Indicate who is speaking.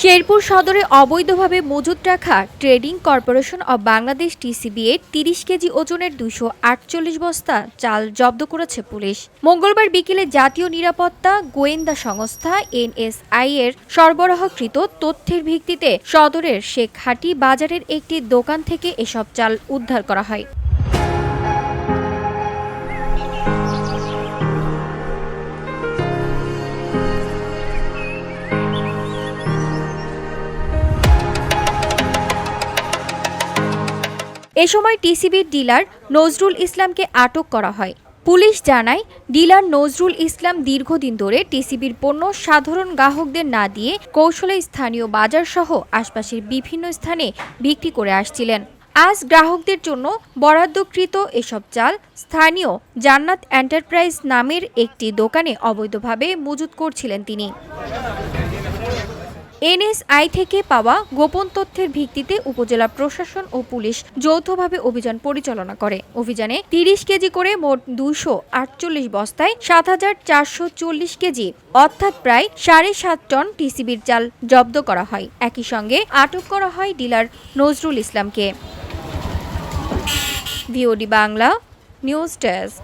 Speaker 1: শেরপুর সদরে অবৈধভাবে মজুত রাখা trading corporation of Bangladesh TCB এর ৩০ কেজি ওজনের ২৪৮ বস্তা চাল জব্দ করেছে পুলিশ। মঙ্গলবার বিকেলে জাতীয় নিরাপত্তা গোয়েন্দা সংস্থা এনএসআই এর সরবরাহকৃত তথ্যের ভিত্তিতে সদরের শেখহাটি বাজারের একটি দোকান থেকে এসব চাল উদ্ধার করা হয়। এ সময় টিসিবির ডিলার নজরুল ইসলামকে আটক করা হয়। পুলিশ জানায়, ডিলার নজরুল ইসলাম দীর্ঘদিন ধরে টিসিবির পণ্য সাধারণ গ্রাহকদের না দিয়ে কৌশলে স্থানীয় বাজারসহ আশপাশের বিভিন্ন স্থানে বিক্রি করে আসছিলেন। আজ গ্রাহকদের জন্য বরাদ্দকৃত এসব চাল স্থানীয় জান্নাত এন্টারপ্রাইজ নামের একটি দোকানে অবৈধভাবে মজুত করছিলেন তিনি। এনএসআই থেকে পাওয়া গোপন তথ্যের ভিত্তিতে উপজেলা প্রশাসন ও পুলিশ যৌথভাবে অভিযান পরিচালনা করে। অভিযানে ৩০ কেজি করে মোট ২৪৮ বস্তায় ৭,৪৪০ কেজি অর্থাৎ প্রায় ৭.৫ টন টিসিবির চাল জব্দ করা হয়। একই সঙ্গে আটক করা হয় ডিলার নজরুল ইসলামকে। VOD Bangla news desk.